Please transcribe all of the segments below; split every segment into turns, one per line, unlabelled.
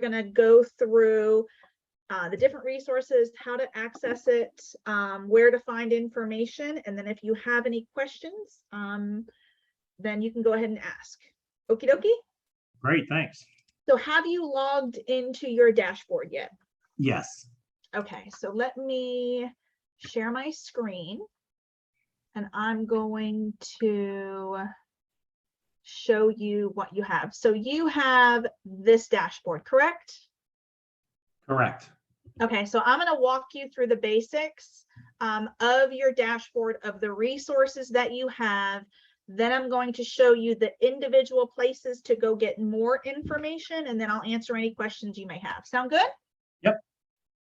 going to go through the different resources, how to access it, where to find information. And then if you have any questions, then you can go ahead and ask. Okie dokie.
Great, thanks.
So have you logged into your dashboard yet?
Yes.
Okay, so let me share my screen and I'm going to show you what you have. So you have this dashboard, correct?
Correct.
Okay, so I'm going to walk you through the basics of your dashboard, of the resources that you have. Then I'm going to show you the individual places to go get more information, and then I'll answer any questions you may have. Sound good?
Yep.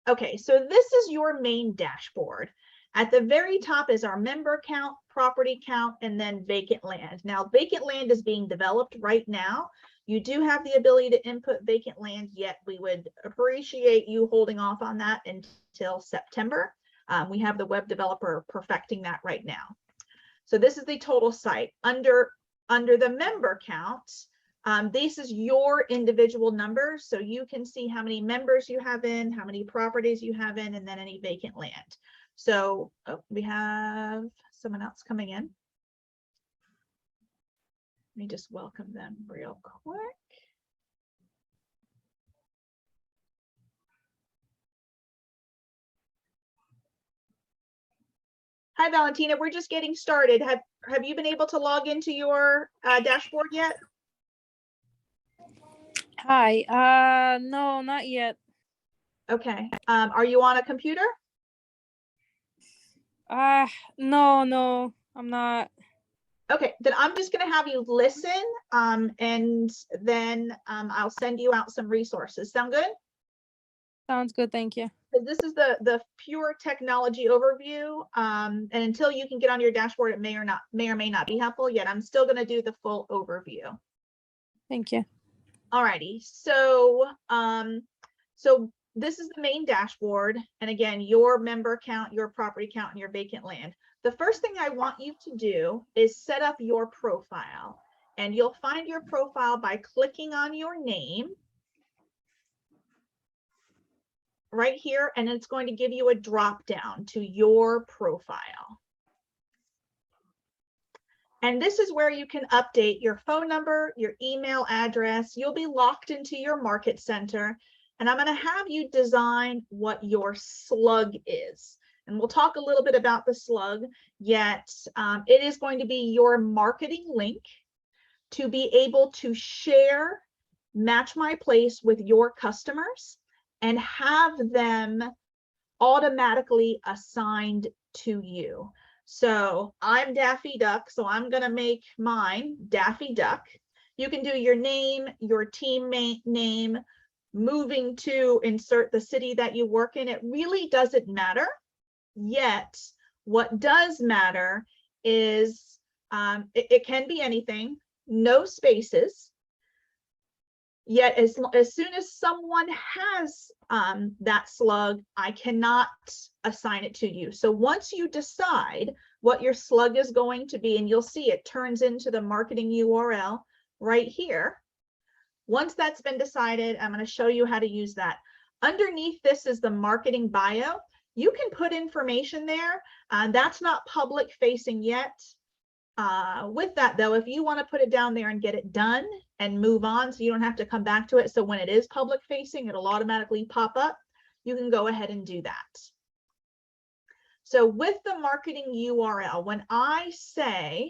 Okay, so this is your main dashboard. At the very top is our member count, property count, and then vacant land. Now, vacant land is being developed right now. You do have the ability to input vacant land, yet we would appreciate you holding off on that until September. We have the web developer perfecting that right now. So this is the total site. Under the member count, this is your individual numbers. So you can see how many members you have in, how many properties you have in, and then any vacant land. So we have someone else coming in. Let me just welcome them real quick. Hi, Valentina. We're just getting started. Have you been able to log into your dashboard yet?
Hi. No, not yet.
Okay. Are you on a computer?
No, I'm not.
Okay, then I'm just going to have you listen, and then I'll send you out some resources. Sound good?
Sounds good, thank you.
This is the pure technology overview, and until you can get on your dashboard, it may or may not be helpful. Yet I'm still going to do the full overview.
Thank you.
Alrighty, so so this is the main dashboard, and again, your member count, your property count, and your vacant land. The first thing I want you to do is set up your profile, and you'll find your profile by clicking on your name right here, and it's going to give you a drop down to your profile. And this is where you can update your phone number, your email address. You'll be locked into your market center, and I'm going to have you design what your slug is. And we'll talk a little bit about the slug, yet it is going to be your marketing link to be able to share Match My Place with your customers and have them automatically assigned to you. So I'm Daffy Duck, so I'm going to make mine Daffy Duck. You can do your name, your teammate name, moving to, insert the city that you work in. It really doesn't matter. Yet what does matter is it can be anything, no spaces. Yet as soon as someone has that slug, I cannot assign it to you. So once you decide what your slug is going to be, and you'll see it turns into the marketing URL right here. Once that's been decided, I'm going to show you how to use that. Underneath this is the marketing bio. You can put information there. That's not public facing yet. With that though, if you want to put it down there and get it done and move on so you don't have to come back to it, so when it is public facing, it'll automatically pop up, you can go ahead and do that. So with the marketing URL, when I say,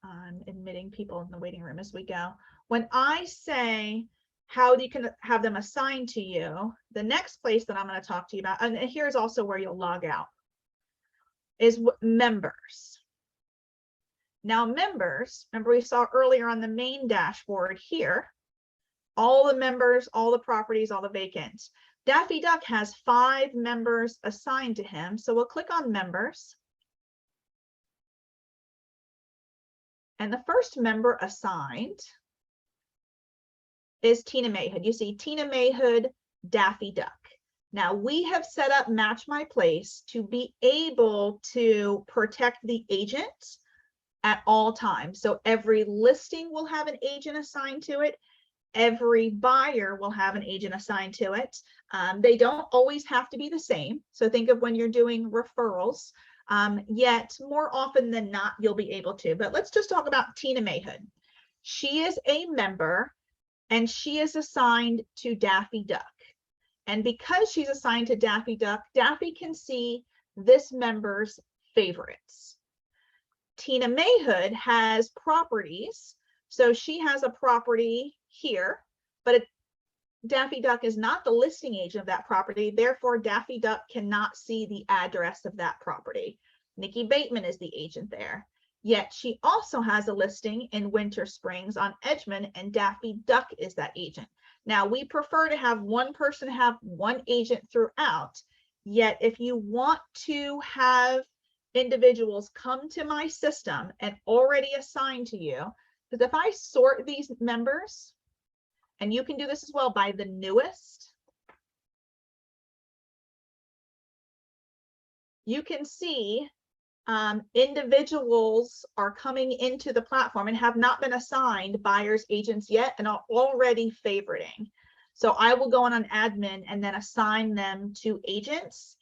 I'm admitting people in the waiting room as we go. When I say how you can have them assigned to you, the next place that I'm going to talk to you about, and here's also where you'll log out, is members. Now members, remember we saw earlier on the main dashboard here, all the members, all the properties, all the vacants. Daffy Duck has 5 members assigned to him. So we'll click on members. And the first member assigned is Tina Mayhood. You see Tina Mayhood, Daffy Duck. Now we have set up Match My Place to be able to protect the agent at all times. So every listing will have an agent assigned to it. Every buyer will have an agent assigned to it. They don't always have to be the same. So think of when you're doing referrals, yet more often than not, you'll be able to. But let's just talk about Tina Mayhood. She is a member and she is assigned to Daffy Duck. And because she's assigned to Daffy Duck, Daffy can see this member's favorites. Tina Mayhood has properties. So she has a property here, but Daffy Duck is not the listing agent of that property. Therefore, Daffy Duck cannot see the address of that property. Nikki Bateman is the agent there. Yet she also has a listing in Winter Springs on Edgemond, and Daffy Duck is that agent. Now, we prefer to have one person have one agent throughout. Yet if you want to have individuals come to my system and already assigned to you, because if I sort these members, and you can do this as well by the newest, you can see individuals are coming into the platform and have not been assigned buyers agents yet and are already favoriting. So I will go on admin and then assign them to agents.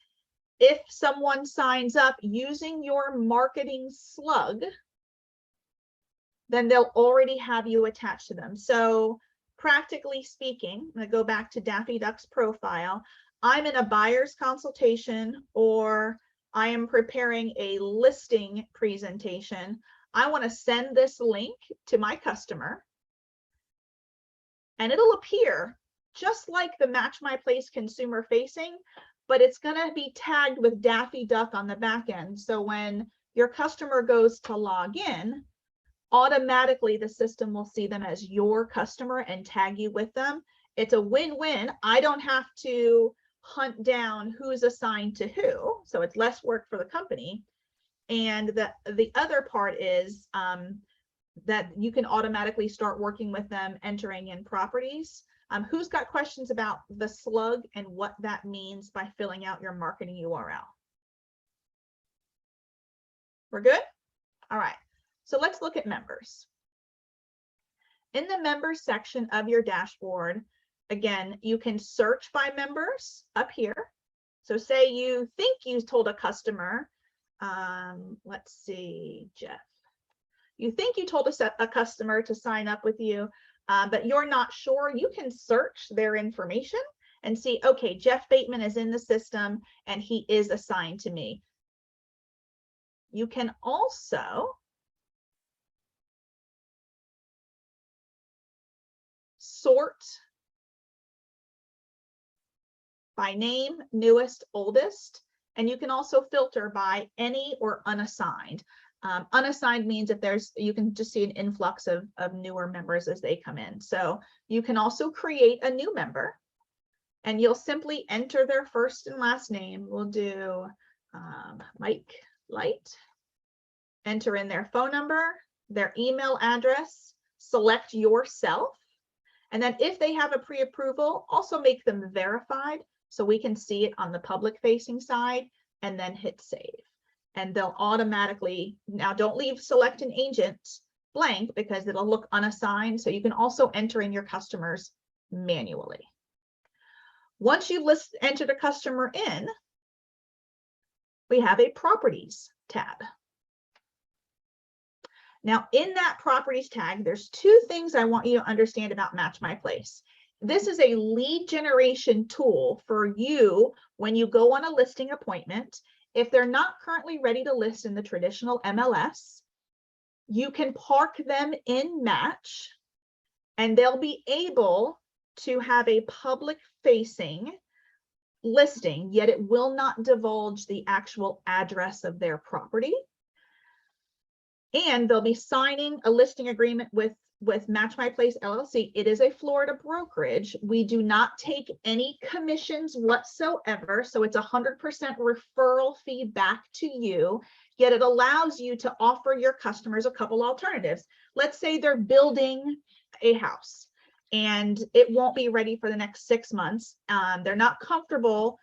If someone signs up using your marketing slug, then they'll already have you attached to them. So practically speaking, I'm going to go back to Daffy Duck's profile. I'm in a buyer's consultation or I am preparing a listing presentation. I want to send this link to my customer and it'll appear just like the Match My Place consumer facing, but it's going to be tagged with Daffy Duck on the back end. So when your customer goes to log in, automatically the system will see them as your customer and tag you with them. It's a win-win. I don't have to hunt down who's assigned to who, so it's less work for the company. And the other part is that you can automatically start working with them, entering in properties. Who's got questions about the slug and what that means by filling out your marketing URL? We're good? All right. So let's look at members. In the members section of your dashboard, again, you can search by members up here. So say you think you told a customer, let's see, Jeff. You think you told a customer to sign up with you, but you're not sure. You can search their information and see, okay, Jeff Bateman is in the system and he is assigned to me. You can also sort by name, newest, oldest, and you can also filter by any or unassigned. Unassigned means if you can just see an influx of newer members as they come in. So you can also create a new member and you'll simply enter their first and last name. We'll do Mike Light, enter in their phone number, their email address, select yourself. And then if they have a pre-approval, also make them verified so we can see it on the public facing side and then hit save. And they'll automatically, now don't leave select an agent blank because it'll look unassigned. So you can also enter in your customers manually. Once you've entered a customer in, we have a properties tab. Now, in that properties tag, there's two things I want you to understand about Match My Place. This is a lead generation tool for you when you go on a listing appointment. If they're not currently ready to list in the traditional MLS, you can park them in Match and they'll be able to have a public facing listing, yet it will not divulge the actual address of their property. And they'll be signing a listing agreement with Match My Place LLC. It is a Florida brokerage. We do not take any commissions whatsoever. So it's 100% referral fee back to you, yet it allows you to offer your customers a couple alternatives. Let's say they're building a house and it won't be ready for the next 6 months. They're not comfortable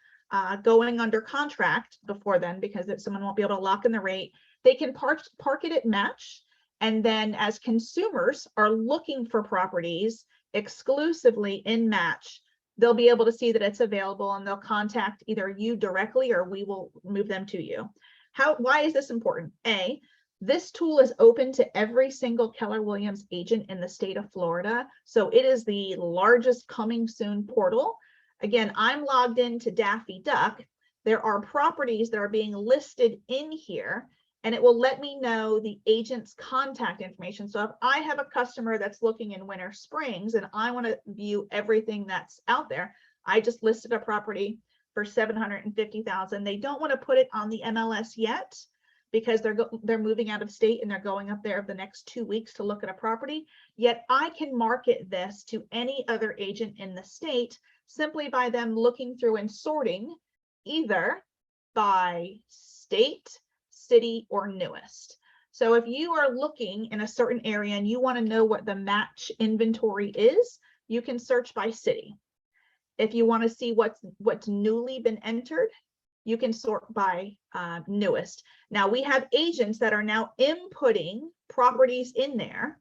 going under contract before then because someone won't be able to lock in the rate. They can park it at Match, and then as consumers are looking for properties, exclusively in Match, they'll be able to see that it's available and they'll contact either you directly or we will move them to you. Why is this important? A, this tool is open to every single Keller Williams agent in the state of Florida. So it is the largest coming soon portal. Again, I'm logged into Daffy Duck. There are properties that are being listed in here, and it will let me know the agent's contact information. So if I have a customer that's looking in Winter Springs and I want to view everything that's out there, I just listed a property for $750,000. They don't want to put it on the MLS yet because they're moving out of state and they're going up there the next 2 weeks to look at a property. Yet I can market this to any other agent in the state simply by them looking through and sorting either by state, city, or newest. So if you are looking in a certain area and you want to know what the Match inventory is, you can search by city. If you want to see what's newly been entered, you can sort by newest. Now we have agents that are now inputting properties in there.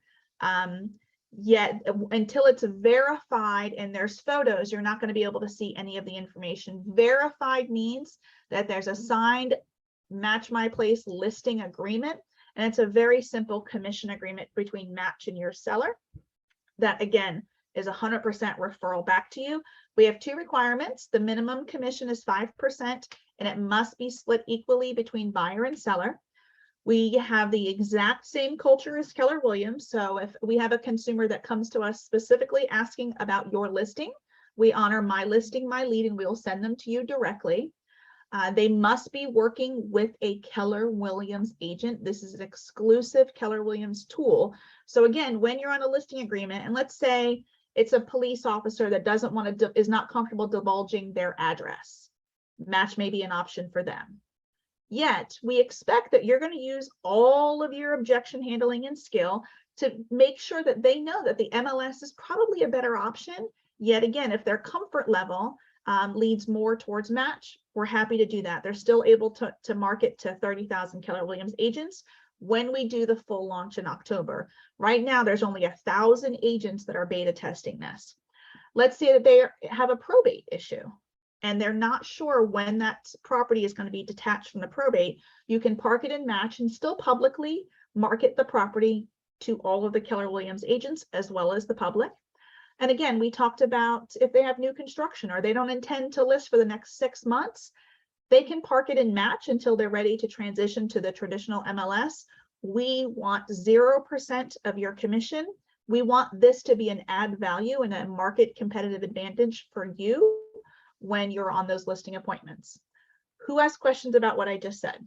Yet until it's verified and there's photos, you're not going to be able to see any of the information. Verified means that there's a signed Match My Place listing agreement, and it's a very simple commission agreement between Match and your seller that again is 100% referral back to you. We have two requirements. The minimum commission is 5% and it must be split equally between buyer and seller. We have the exact same culture as Keller Williams. So if we have a consumer that comes to us specifically asking about your listing, we honor my listing, my lead, and we'll send them to you directly. They must be working with a Keller Williams agent. This is an exclusive Keller Williams tool. So again, when you're on a listing agreement, and let's say it's a police officer that doesn't want to, is not comfortable divulging their address, Match may be an option for them. Yet we expect that you're going to use all of your objection handling and skill to make sure that they know that the MLS is probably a better option. Yet again, if their comfort level leads more towards Match, we're happy to do that. They're still able to market to 30,000 Keller Williams agents when we do the full launch in October. Right now, there's only 1,000 agents that are beta testing this. Let's say that they have a probate issue and they're not sure when that property is going to be detached from the probate. You can park it in Match and still publicly market the property to all of the Keller Williams agents as well as the public. And again, we talked about if they have new construction or they don't intend to list for the next 6 months, they can park it in Match until they're ready to transition to the traditional MLS. We want 0% of your commission. We want this to be an add value and a market competitive advantage for you when you're on those listing appointments. Who has questions about what I just said?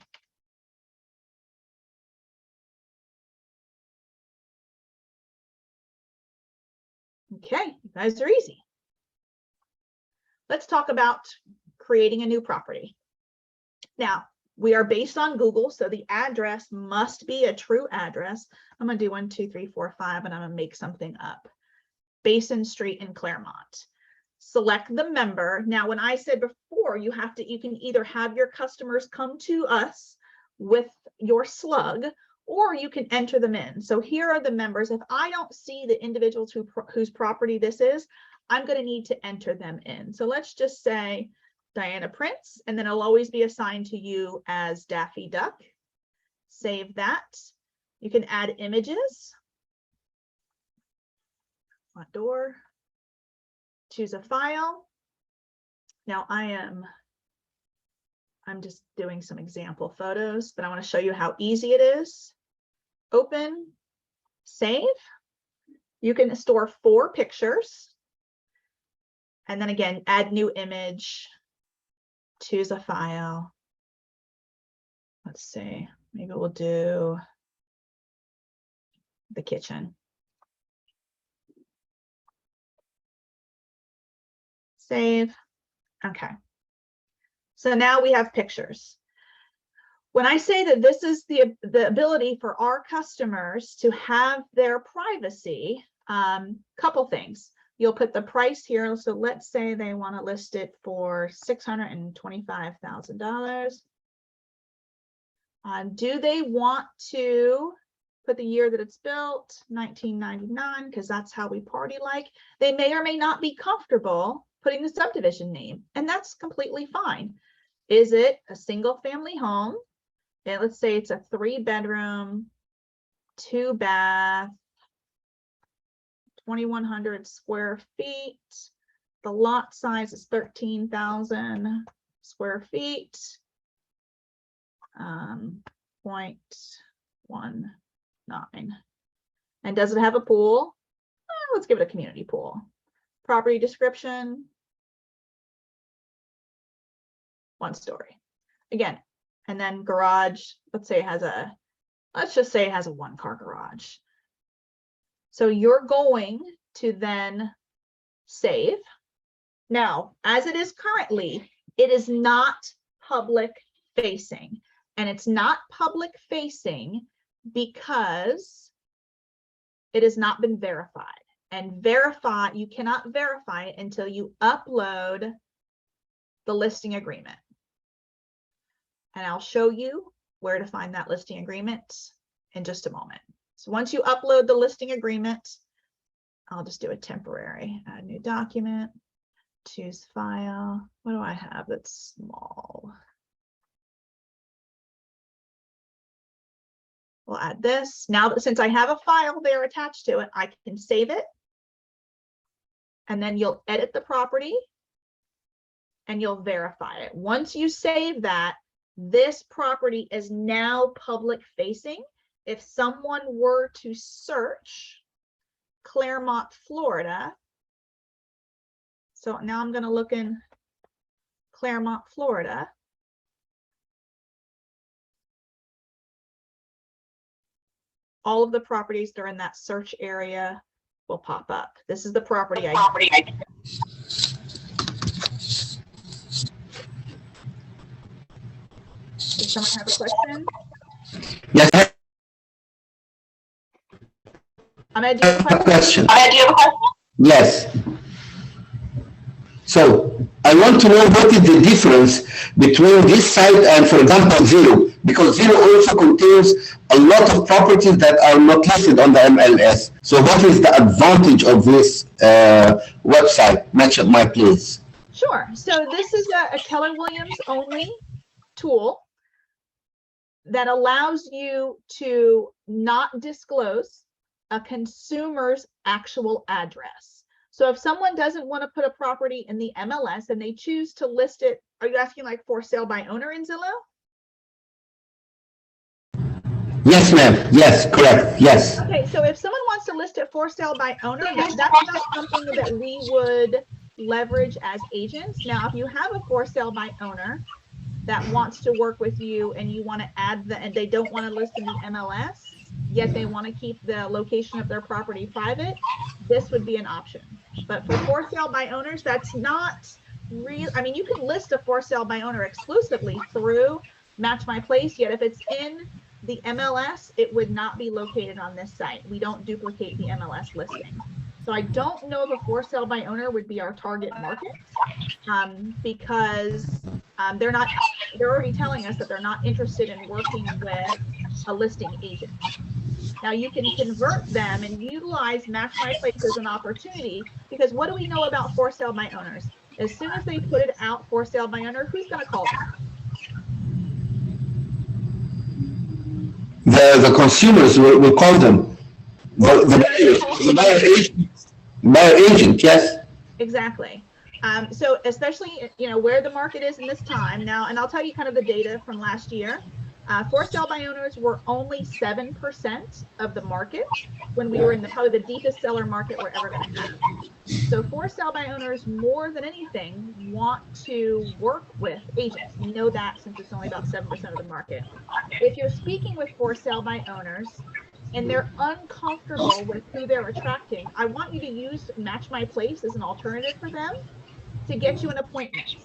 Okay, you guys are easy. Let's talk about creating a new property. Now, we are based on Google, so the address must be a true address. I'm gonna do 1, 2, 3, 4, 5, and I'm gonna make something up. Basin Street in Claremont. Select the member. Now, when I said before, you can either have your customers come to us with your slug, or you can enter them in. So here are the members. If I don't see the individuals whose property this is, I'm going to need to enter them in. So let's just say Diana Prince, and then it'll always be assigned to you as Daffy Duck. Save that. You can add images. Front door. Choose a file. Now I'm just doing some example photos, but I want to show you how easy it is. Open, save. You can store 4 pictures. And then again, add new image, choose a file. Let's see, maybe we'll do the kitchen. Save. Okay. So now we have pictures. When I say that this is the ability for our customers to have their privacy, couple things. You'll put the price here. So let's say they want to list it for $625,000. Do they want to put the year that it's built, 1999, because that's how we party like. They may or may not be comfortable putting the subdivision name, and that's completely fine. Is it a single family home? And let's say it's a 3-bedroom, 2-bath, 2,100 square feet. The lot size is 13,000 square feet. 0.19. And does it have a pool? Let's give it a community pool. Property description, 1 story. Again, and then garage, let's just say it has a 1-car garage. So you're going to then save. Now, as it is currently, it is not public facing, and it's not public facing because it has not been verified. And you cannot verify it until you upload the listing agreement. And I'll show you where to find that listing agreement in just a moment. So once you upload the listing agreement, I'll just do a temporary, add new document, choose file. What do I have that's small? We'll add this. Now that since I have a file there attached to it, I can save it. And then you'll edit the property and you'll verify it. Once you save that, this property is now public facing. If someone were to search Claremont, Florida, so now I'm going to look in Claremont, Florida. All of the properties that are in that search area will pop up. This is the property Does someone have a question?
Yes.
Ahmed, do you have a question?
Yes. So I want to know what is the difference between this site and, for example, Zillow, because Zillow also contains a lot of properties that are not listed on the MLS. So what is the advantage of this website? Match My Place.
Sure. So this is a Keller Williams only tool that allows you to not disclose a consumer's actual address. So if someone doesn't want to put a property in the MLS and they choose to list it, are you asking like for sale by owner in Zillow?
Yes, ma'am. Yes, correct. Yes.
Okay, so if someone wants to list it for sale by owner, that's not something that we would leverage as agents. Now, if you have a for sale by owner that wants to work with you and you want to add and they don't want to list in the MLS, yet they want to keep the location of their property private, this would be an option. But for sale by owners, that's not real. I mean, you can list a for sale by owner exclusively through Match My Place, yet if it's in the MLS, it would not be located on this site. We don't duplicate the MLS listing. So I don't know if a for sale by owner would be our target market because they're already telling us that they're not interested in working with a listing agent. Now you can convert them and utilize Match My Place as an opportunity, because what do we know about for sale by owners? As soon as they put it out for sale by owner, who's going to call them?
The consumers will call them. The buyer agent, yes.
Exactly. So especially, where the market is in this time now, and I'll tell you kind of the data from last year. For sale by owners were only 7% of the market when we were in probably the deepest seller market we're ever going to have. So for sale by owners, more than anything, want to work with agents. We know that since it's only about 7% of the market. If you're speaking with for sale by owners and they're uncomfortable with who they're attracting, I want you to use Match My Place as an alternative for them to get you an appointment.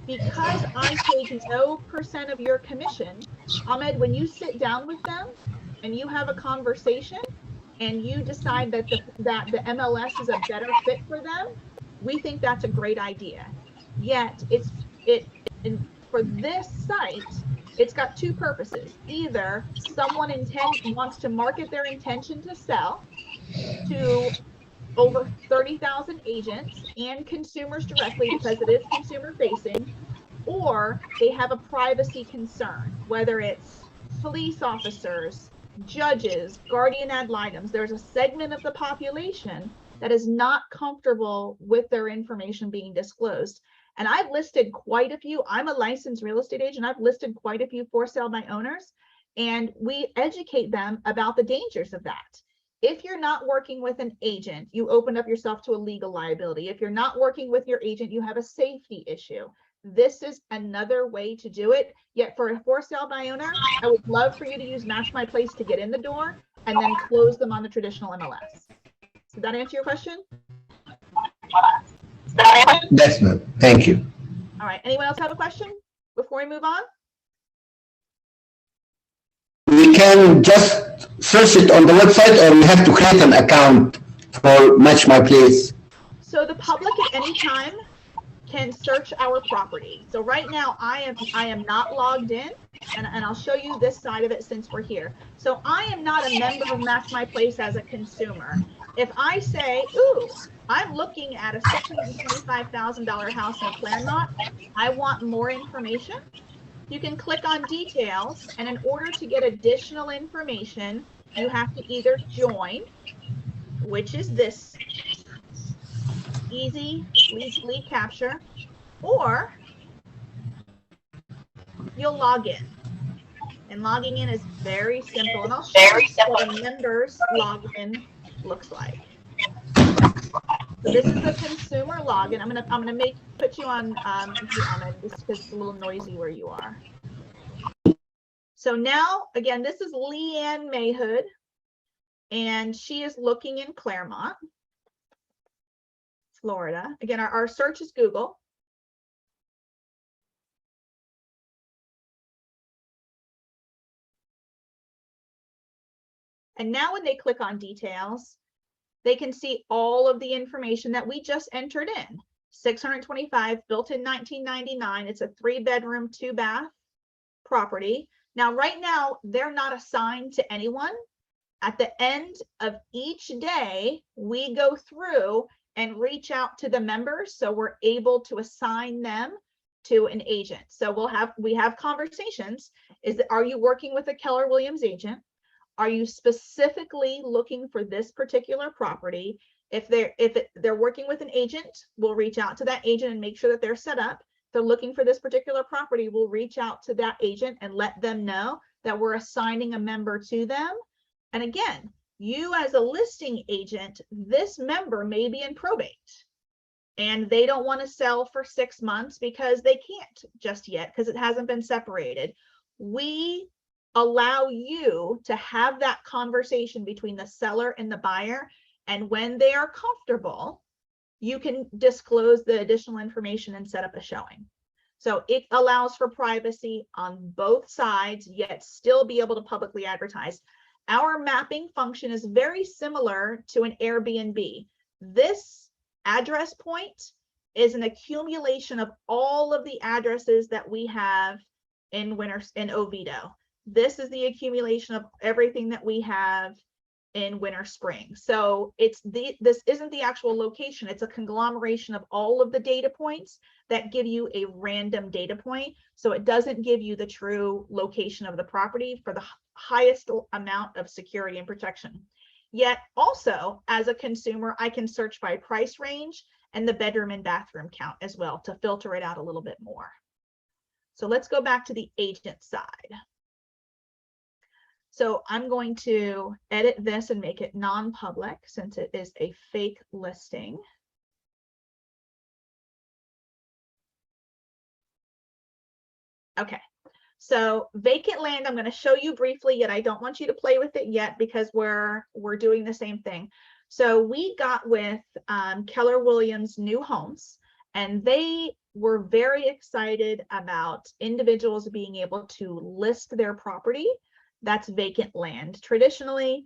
Because I take no % of your commission, Ahmed, when you sit down with them and you have a conversation and you decide that the MLS is a better fit for them, we think that's a great idea. Yet for this site, It's got two purposes. Either someone wants to market their intention to sell to over 30,000 agents and consumers directly because it is consumer facing, or they have a privacy concern, whether it's police officers, judges, guardian ad litems. There's a segment of the population that is not comfortable with their information being disclosed. And I've listed quite a few. I'm a licensed real estate agent. I've listed quite a few for sale by owners, and we educate them about the dangers of that. If you're not working with an agent, you open up yourself to a legal liability. If you're not working with your agent, you have a safety issue. This is another way to do it. Yet for a for sale by owner, I would love for you to use Match My Place to get in the door and then close them on the traditional MLS. Did that answer your question?
That's good. Thank you.
All right. Anyone else have a question before we move on?
We can just search it on the website, or we have to create an account for Match My Place.
So the public at any time can search our property. So right now I am not logged in, and I'll show you this side of it since we're here. So I am not a member of Match My Place as a consumer. If I say, ooh, I'm looking at a $625,000 house in Claremont, I want more information, you can click on details, and in order to get additional information, you have to either join, which is this easy lead capture, or you'll log in. And logging in is very simple, and I'll show you what a member's login looks like. So this is the consumer login. I'm gonna put you on just because it's a little noisy where you are. So now, again, this is Leanne Mayhood, and she is looking in Claremont, Florida. Again, our search is Google. And now when they click on details, they can see all of the information that we just entered in. 625, built in 1999. It's a 3-bedroom, 2-bath property. Now, right now, they're not assigned to anyone. At the end of each day, we go through and reach out to the members, so we're able to assign them to an agent. So we have conversations. Are you working with a Keller Williams agent? Are you specifically looking for this particular property? If they're working with an agent, we'll reach out to that agent and make sure that they're set up. If they're looking for this particular property, we'll reach out to that agent and let them know that we're assigning a member to them. And again, you as a listing agent, this member may be in probate and they don't want to sell for 6 months because they can't just yet because it hasn't been separated. We allow you to have that conversation between the seller and the buyer, and when they are comfortable, you can disclose the additional information and set up a showing. So it allows for privacy on both sides, yet still be able to publicly advertise. Our mapping function is very similar to an Airbnb. This address point is an accumulation of all of the addresses that we have in Oviedo. This is the accumulation of everything that we have in Winter Spring. So this isn't the actual location. It's a conglomeration of all of the data points that give you a random data point. So it doesn't give you the true location of the property for the highest amount of security and protection. Yet also, as a consumer, I can search by price range and the bedroom and bathroom count as well to filter it out a little bit more. So let's go back to the agent side. So I'm going to edit this and make it non-public since it is a fake listing. Okay, so vacant land, I'm going to show you briefly, yet I don't want you to play with it yet because we're doing the same thing. So we got with Keller Williams New Homes, and they were very excited about individuals being able to list their property that's vacant land. Traditionally,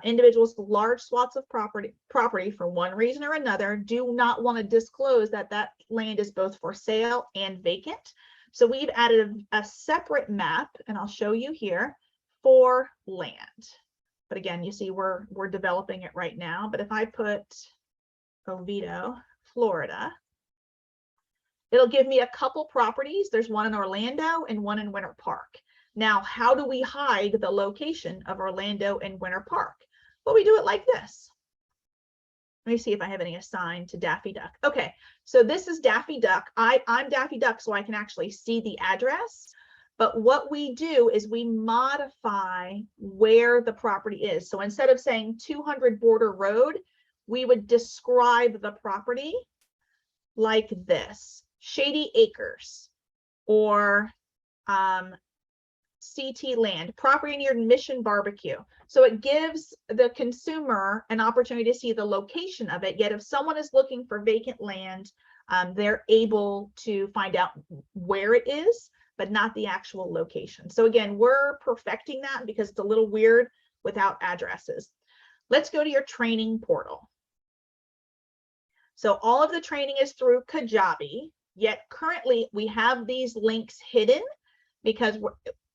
individuals with large swaths of property for one reason or another do not want to disclose that that land is both for sale and vacant. So we've added a separate map, and I'll show you here, for land. But again, you see we're developing it right now. But if I put Oviedo, Florida, it'll give me a couple properties. There's one in Orlando and one in Winter Park. Now, how do we hide the location of Orlando and Winter Park? Well, we do it like this. Let me see if I have any assigned to Daffy Duck. Okay, so this is Daffy Duck. I'm Daffy Duck, so I can actually see the address. But what we do is we modify where the property is. So instead of saying 200 Border Road, we would describe the property like this: Shady Acres, or CT Land, property near Mission Barbecue. So it gives the consumer an opportunity to see the location of it. Yet if someone is looking for vacant land, they're able to find out where it is, but not the actual location. So again, we're perfecting that because it's a little weird without addresses. Let's go to your training portal. So all of the training is through Kajabi, yet currently we have these links hidden because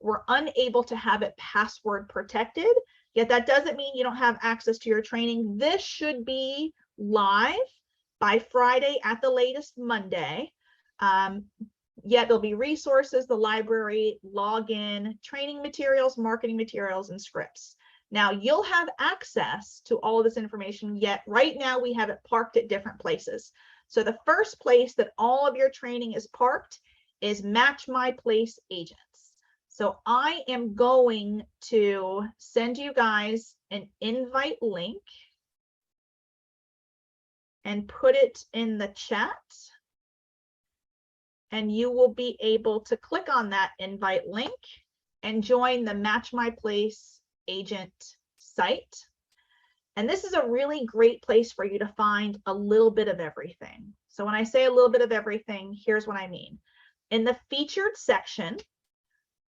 we're unable to have it password protected. Yet that doesn't mean you don't have access to your training. This should be live by Friday at the latest Monday. Yet there'll be resources, the library, login, training materials, marketing materials, and scripts. Now you'll have access to all of this information, yet right now we have it parked at different places. So the first place that all of your training is parked is Match My Place Agents. So I am going to send you guys an invite link and put it in the chat. And you will be able to click on that invite link and join the Match My Place Agent site. And this is a really great place for you to find a little bit of everything. So when I say a little bit of everything, here's what I mean. In the featured section,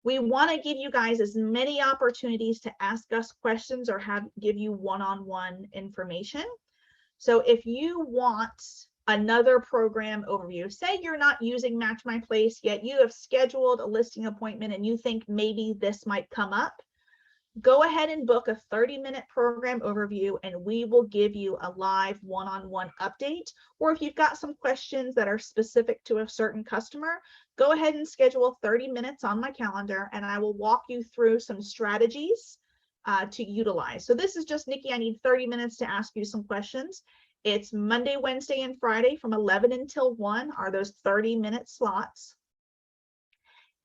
we want to give you guys as many opportunities to ask us questions or give you one-on-one information. So if you want another program overview, say you're not using Match My Place yet, you have scheduled a listing appointment and you think maybe this might come up, go ahead and book a 30-minute program overview and we will give you a live one-on-one update. Or if you've got some questions that are specific to a certain customer, go ahead and schedule 30 minutes on my calendar and I will walk you through some strategies to utilize. So this is just, Nikki, I need 30 minutes to ask you some questions. It's Monday, Wednesday, and Friday from 11 until 1 are those 30-minute slots.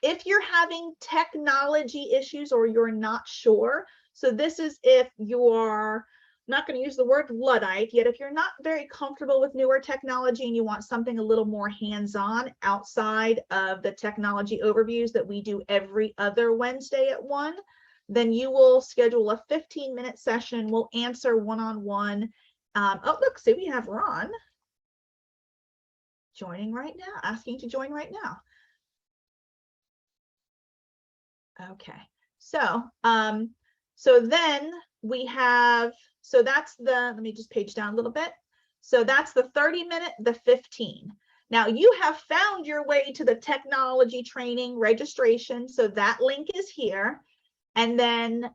If you're having technology issues or you're not sure, so this is if you're not going to use the word Luddite, yet if you're not very comfortable with newer technology and you want something a little more hands-on outside of the technology overviews that we do every other Wednesday at 1, then you will schedule a 15-minute session. We'll answer one-on-one. Oh, look, see, we have Ron joining right now, asking to join right now. Okay, so then we have, so that's the, let me just page down a little bit. So that's the 30-minute, the 15. Now you have found your way to the technology training registration. So that link is here. And then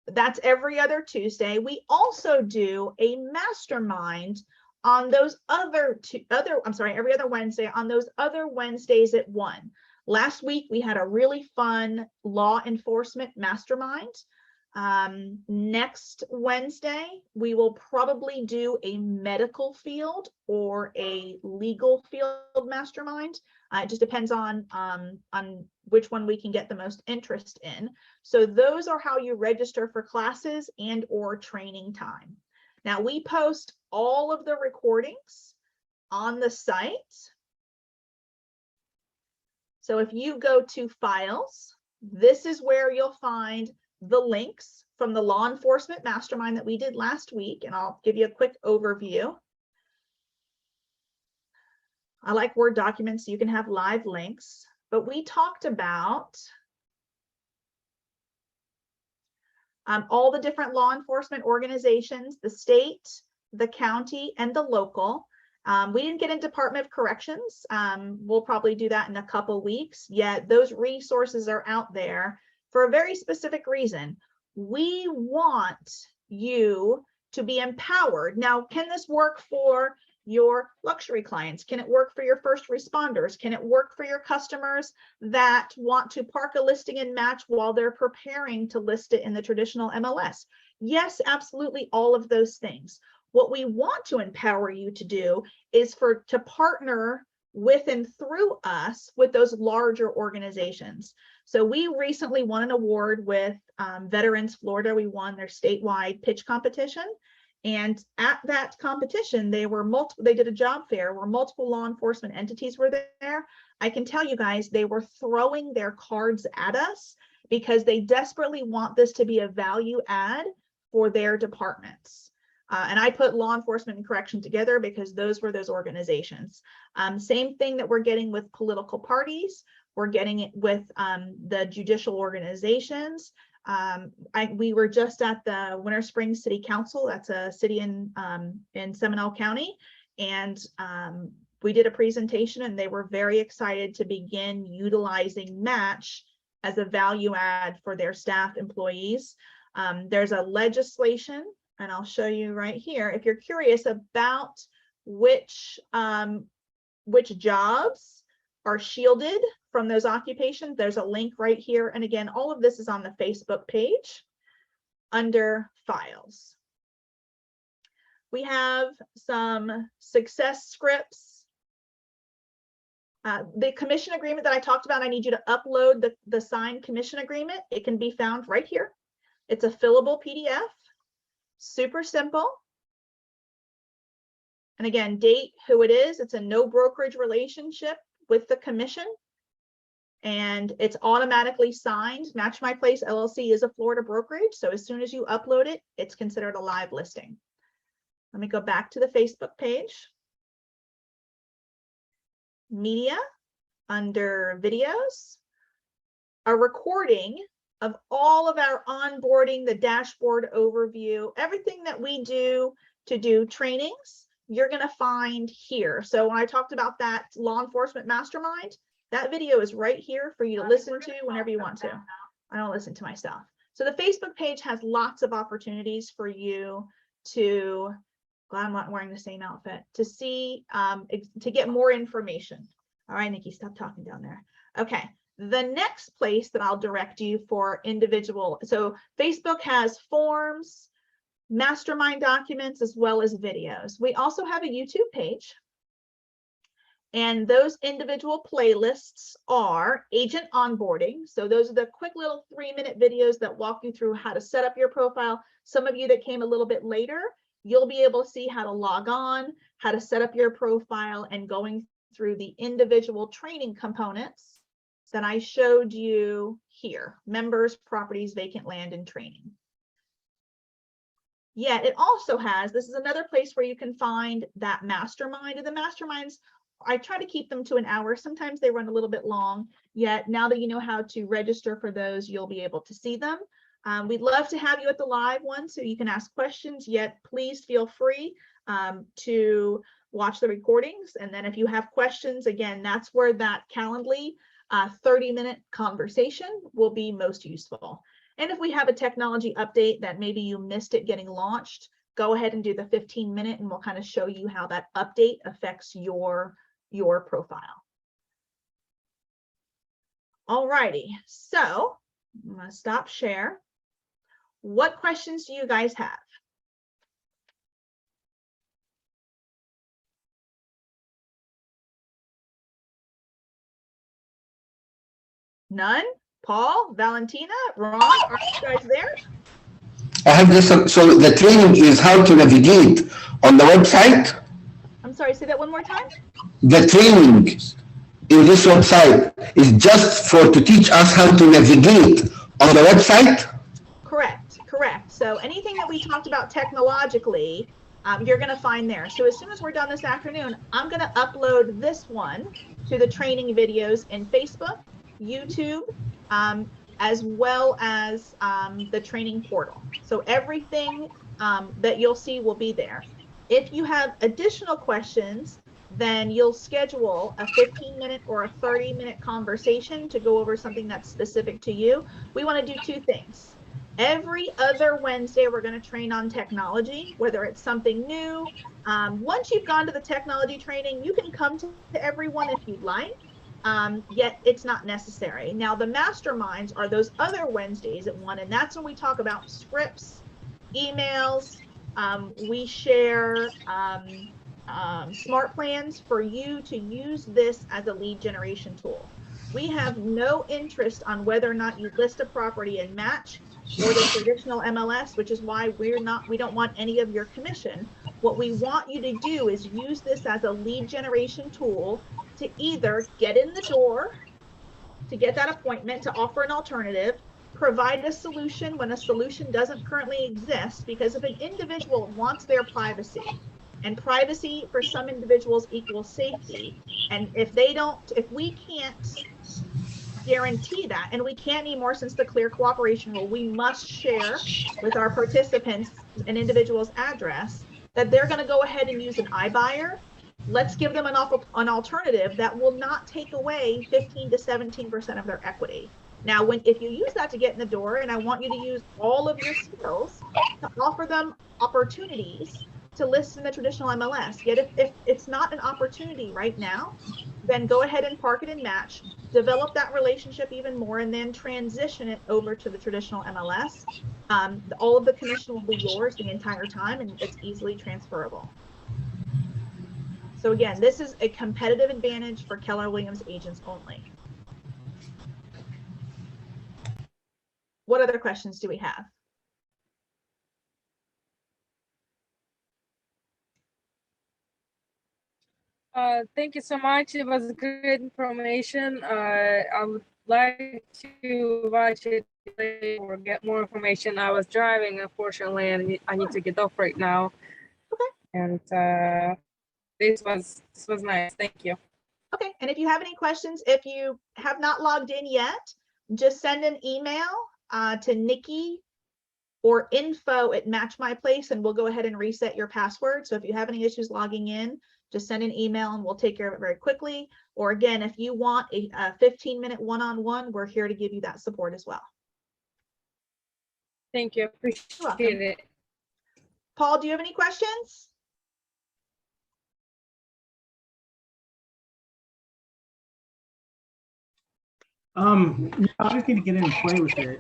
that's every other Tuesday. We also do a mastermind on those every other Wednesday on those other Wednesdays at 1. Last week, we had a really fun law enforcement mastermind. Next Wednesday, we will probably do a medical field or a legal field mastermind. It just depends on which one we can get the most interest in. So those are how you register for classes and or training time. Now, we post all of the recordings on the site. So if you go to files, this is where you'll find the links from the law enforcement mastermind that we did last week. And I'll give you a quick overview. I like Word documents so you can have live links, but we talked about all the different law enforcement organizations, the state, the county, and the local. We didn't get in Department of Corrections. We'll probably do that in a couple weeks, yet those resources are out there for a very specific reason. We want you to be empowered. Now, can this work for your luxury clients? Can it work for your first responders? Can it work for your customers that want to park a listing and match while they're preparing to list it in the traditional MLS? Yes, absolutely, all of those things. What we want to empower you to do is to partner with and through us with those larger organizations. So we recently won an award with Veterans Florida. We won their statewide pitch competition. And at that competition, they did a job fair where multiple law enforcement entities were there. I can tell you guys, they were throwing their cards at us because they desperately want this to be a value add for their departments. And I put law enforcement and correction together because those were those organizations. Same thing that we're getting with political parties. We're getting it with the judicial organizations. We were just at the Winter Springs City Council. That's a city in Seminole County. And we did a presentation and they were very excited to begin utilizing Match as a value add for their staff employees. There's a legislation, and I'll show you right here. If you're curious about which jobs are shielded from those occupations, there's a link right here. And again, all of this is on the Facebook page under files. We have some success scripts. The commission agreement that I talked about, I need you to upload the signed commission agreement. It can be found right here. It's a fillable PDF, super simple. And again, date who it is. It's a no brokerage relationship with the commission. And it's automatically signed. Match My Place LLC is a Florida brokerage. So as soon as you upload it, it's considered a live listing. Let me go back to the Facebook page. Media, under videos, a recording of all of our onboarding, the dashboard overview, everything that we do to do trainings, you're going to find here. So when I talked about that law enforcement mastermind, that video is right here for you to listen to whenever you want to. I don't listen to myself. So the Facebook page has lots of opportunities for you to, glad I'm not wearing the same outfit, to see, to get more information. All right, Nikki, stop talking down there. Okay, the next place that I'll direct you for individual, so Facebook has forms, mastermind documents, as well as videos. We also have a YouTube page. And those individual playlists are agent onboarding. So those are the quick little 3-minute videos that walk you through how to set up your profile. Some of you that came a little bit later, you'll be able to see how to log on, how to set up your profile, and going through the individual training components that I showed you here: members, properties, vacant land, and training. Yet it also has, this is another place where you can find that mastermind. And the masterminds, I try to keep them to an hour. Sometimes they run a little bit long, yet now that you know how to register for those, you'll be able to see them. We'd love to have you at the live one so you can ask questions, yet please feel free to watch the recordings. And then if you have questions, again, that's where that Calendly 30-minute conversation will be most useful. And if we have a technology update that maybe you missed it getting launched, go ahead and do the 15-minute and we'll kind of show you how that update affects your profile. All righty, so I'm going to stop share. What questions do you guys have? None? Paul, Valentina, Ron, are you guys there?
I have this. So the training is how to navigate on the website.
I'm sorry, say that one more time.
The training in this website is just to teach us how to navigate on the website?
Correct, correct. So anything that we talked about technologically, you're going to find there. So as soon as we're done this afternoon, I'm going to upload this one to the training videos in Facebook, YouTube, as well as the training portal. So everything that you'll see will be there. If you have additional questions, then you'll schedule a 15-minute or a 30-minute conversation to go over something that's specific to you. We want to do two things. Every other Wednesday, we're going to train on technology, whether it's something new. Once you've gone to the technology training, you can come to everyone if you'd like, yet it's not necessary. Now, the masterminds are those other Wednesdays at 1, and that's when we talk about scripts, emails. We share smart plans for you to use this as a lead generation tool. We have no interest on whether or not you list a property and match or the traditional MLS, which is why we don't want any of your commission. What we want you to do is use this as a lead generation tool to either get in the door, to get that appointment, to offer an alternative, provide a solution when a solution doesn't currently exist, because if an individual wants their privacy, and privacy for some individuals equals safety, and if we can't guarantee that, and we can't anymore since the clear cooperation rule, we must share with our participants an individual's address, that they're going to go ahead and use an iBuyer. Let's give them an alternative that will not take away 15 to 17% of their equity. Now, if you use that to get in the door, and I want you to use all of your skills to offer them opportunities to list in the traditional MLS. Yet if it's not an opportunity right now, then go ahead and park it and match, develop that relationship even more, and then transition it over to the traditional MLS. All of the commission will be yours the entire time, and it's easily transferable. So again, this is a competitive advantage for Keller Williams agents only. What other questions do we have?
Thank you so much. It was great information. I would like to watch it or get more information. I was driving, unfortunately, and I need to get off right now.
Okay.
And this was nice. Thank you.
Okay, and if you have any questions, if you have not logged in yet, just send an email to Nikki or info@matchmyplace, and we'll go ahead and reset your password. So if you have any issues logging in, just send an email and we'll take care of it very quickly. Or again, if you want a 15-minute one-on-one, we're here to give you that support as well.
Thank you. Appreciate it.
Paul, do you have any questions?
I just need to get in and play with it.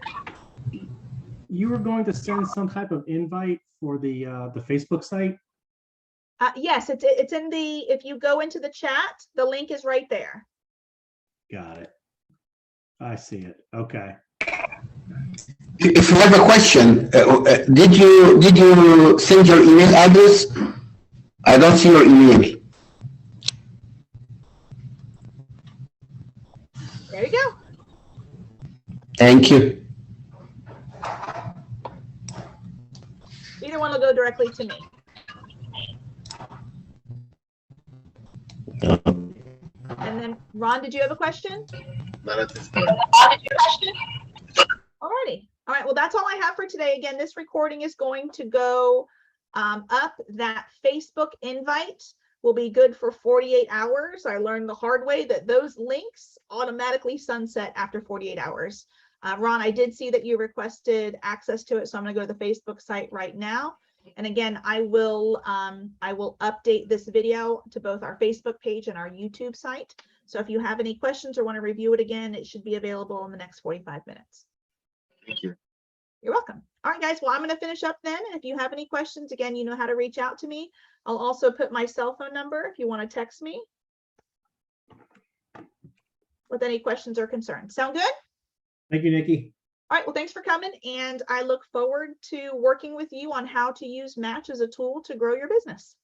You were going to send some type of invite for the Facebook site?
Yes, it's in the, if you go into the chat, the link is right there.
Got it. I see it. Okay.
If you have a question, did you send your email address? I don't see your email.
There you go.
Thank you.
Either one will go directly to me. And then, Ron, did you have a question?
Not at this time.
Alrighty. All right. Well, that's all I have for today. Again, this recording is going to go up. That Facebook invite will be good for 48 hours. I learned the hard way that those links automatically sunset after 48 hours. Ron, I did see that you requested access to it, so I'm going to go to the Facebook site right now. And again, I will update this video to both our Facebook page and our YouTube site. So if you have any questions or want to review it again, it should be available in the next 45 minutes.
Thank you.
You're welcome. All right, guys. Well, I'm going to finish up then. And if you have any questions, again, you know how to reach out to me. I'll also put my cell phone number if you want to text me with any questions or concerns. Sound good?
Thank you, Nikki.
All right. Well, thanks for coming. And I look forward to working with you on how to use Match as a tool to grow your business.